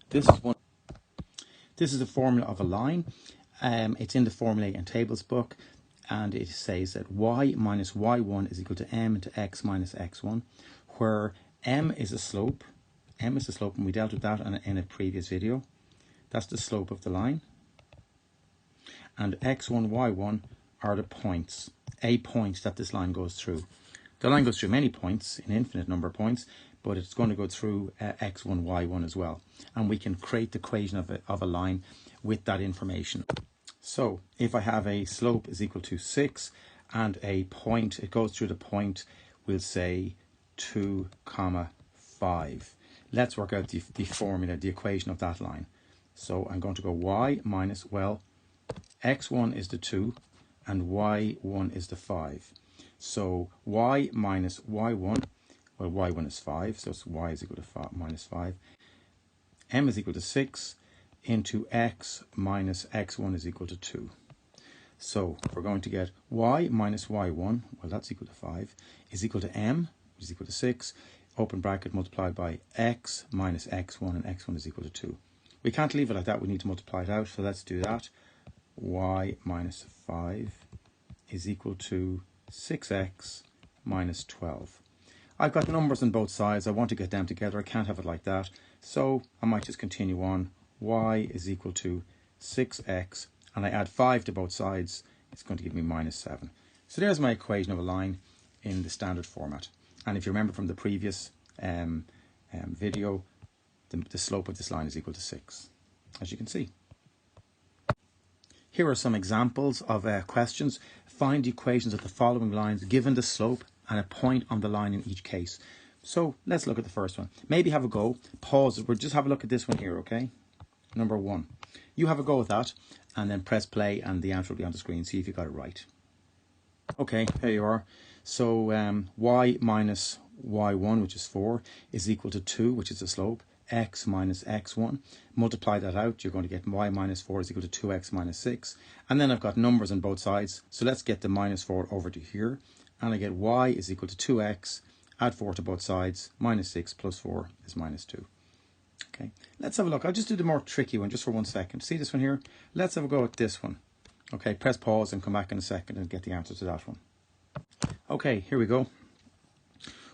This is the formula of a line. It's in the formulae and tables book, and it says that y minus y1 is equal to m into x minus x1, where m is a slope. M is the slope, and we dealt with that in a previous video. That's the slope of the line. And x1, y1 are the points, a point that this line goes through. The line goes through many points, an infinite number of points, but it's going to go through x1, y1 as well. And we can create the equation of a line with that information. So if I have a slope is equal to 6 and a point, it goes through the point, we'll say 2, 5. Let's work out the formula, the equation of that line. So I'm going to go y minus, well, x1 is the 2 and y1 is the 5. So y minus y1, well, y1 is 5, so it's y is equal to minus 5. M is equal to 6 into x minus x1 is equal to 2. So we're going to get y minus y1, well, that's equal to 5, is equal to m, which is equal to 6, open bracket multiplied by x minus x1, and x1 is equal to 2. We can't leave it like that, we need to multiply it out, so let's do that. Y minus 5 is equal to 6x minus 12. I've got numbers on both sides, I want to get them together, I can't have it like that, so I might just continue on. Y is equal to 6x, and I add 5 to both sides, it's going to give me minus 7. So there's my equation of a line in the standard format. And if you remember from the previous video, the slope of this line is equal to 6, as you can see. Here are some examples of questions. Find the equations of the following lines given the slope and a point on the line in each case. So let's look at the first one. Maybe have a go, pause it, we'll just have a look at this one here, okay? Number 1. You have a go with that, and then press play, and the answer will be on the screen. See if you got it right. Okay, there you are. So y minus y1, which is 4, is equal to 2, which is the slope, x minus x1. Multiply that out, you're going to get y minus 4 is equal to 2x minus 6. And then I've got numbers on both sides, so let's get the minus 4 over to here. And I get y is equal to 2x, add 4 to both sides, minus 6 plus 4 is minus 2. Okay, let's have a look. I'll just do the more tricky one just for 1 second. See this one here? Let's have a go at this one. Okay, press pause and come back in a second and get the answer to that one. Okay, here we go.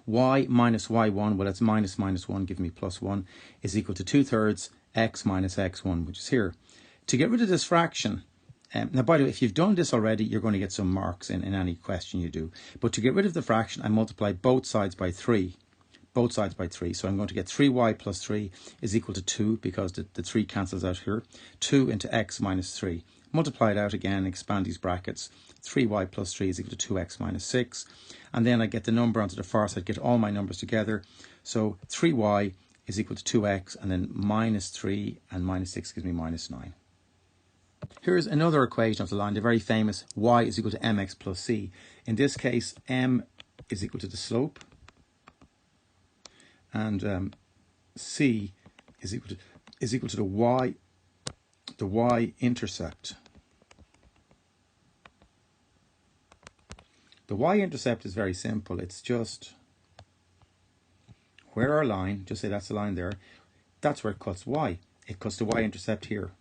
Y minus y1, well, it's minus 1, give me plus 1, is equal to 2/3 x minus x1, which is here. To get rid of this fraction, now by the way, if you've done this already, you're going to get some marks in any question you do. But to get rid of the fraction, I multiply both sides by 3. Both sides by 3. So I'm going to get 3y plus 3 is equal to 2, because the 3 cancels out here. 2 into x minus 3. Multiply it out again, expand these brackets. 3y plus 3 is equal to 2x minus 6. And then I get the number onto the far side, get all my numbers together. So 3y is equal to 2x, and then minus 3 and minus 6 gives me minus 9. Here's another equation of the line, the very famous y is equal to mx plus c. In this case, m is equal to the slope, and c is equal to the y-intercept. The y-intercept is very simple. It's just where our line, just say that's the line there, that's where it cuts y. It cuts the y-intercept here.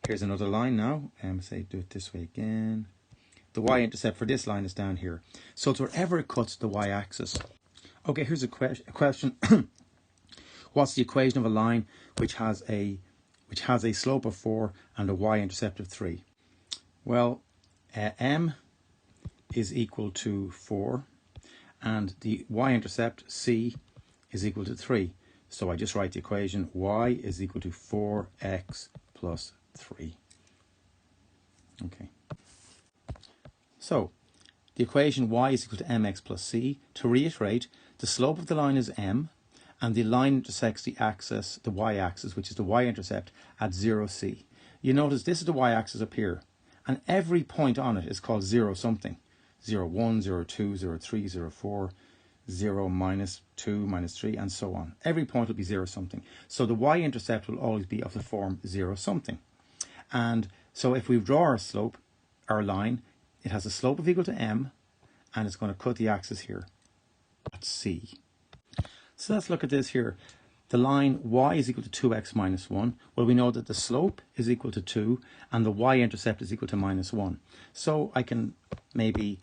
Here's another line now, and say do it this way again. The y-intercept for this line is down here. So it's wherever it cuts the y-axis. Okay, here's a question. What's the equation of a line which has a slope of 4 and a y-intercept of 3? Well, m is equal to 4, and the y-intercept, c, is equal to 3. So I just write the equation y is equal to 4x plus 3. Okay. So the equation y is equal to mx plus c. To reiterate, the slope of the line is m, and the line intersects the axis, the y-axis, which is the y-intercept, at 0c. You notice this is the y-axis up here, and every point on it is called 0 something. 0, 1, 0, 2, 0, 3, 0, 4, 0, minus 2, minus 3, and so on. Every point will be 0 something. So the y-intercept will always be of the form 0 something. And so if we draw our slope, our line, it has a slope of equal to m, and it's going to cut the axis here at c. So let's look at this here. the line y is equal to 2x minus 1, well, we know that the slope is equal to 2 and the y-intercept is equal to minus 1. So I can maybe,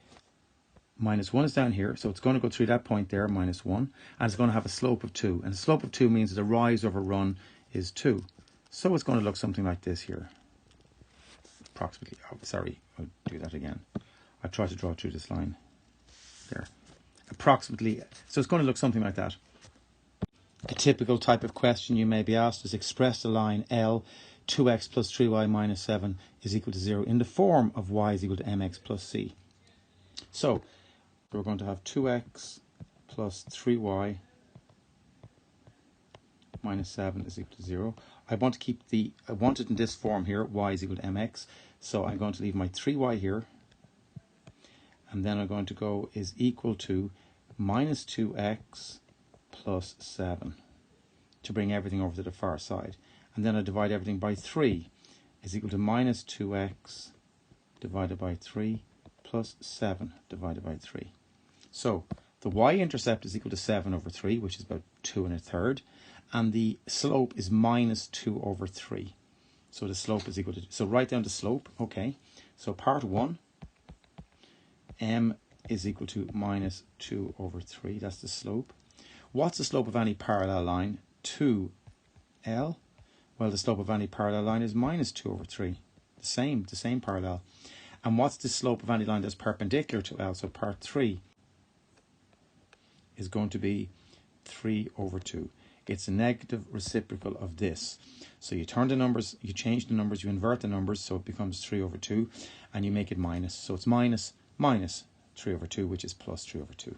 minus 1 is down here, so it's going to go through that point there, minus 1, and it's going to have a slope of 2. And the slope of 2 means that the rise over run is 2. So it's going to look something like this here. Approximately, oh, sorry, I'll do that again. I tried to draw through this line there. Approximately, so it's going to look something like that. A typical type of question you may be asked is express the line L 2x plus 3y minus 7 is equal to 0 in the form of y is equal to mx plus c. So we're going to have 2x plus 3y minus 7 is equal to 0. I want it in this form here, y is equal to mx. So I'm going to leave my 3y here. And then I'm going to go is equal to minus 2x plus 7 to bring everything over to the far side. And then I divide everything by 3 is equal to minus 2x divided by 3 plus 7 divided by 3. So the y-intercept is equal to 7 over 3, which is about 2 1/3. And the slope is minus 2 over 3. So the slope is equal to, so write down the slope, okay. So part 1, m is equal to minus 2 over 3, that's the slope. What's the slope of any parallel line? 2l. Well, the slope of any parallel line is minus 2 over 3, the same parallel. And what's the slope of any line that's perpendicular to L? So part 3 is going to be 3 over 2. It's a negative reciprocal of this. So you turn the numbers, you change the numbers, you invert the numbers, so it becomes 3 over 2, and you make it minus. So it's minus 3 over 2, which is plus 3 over 2.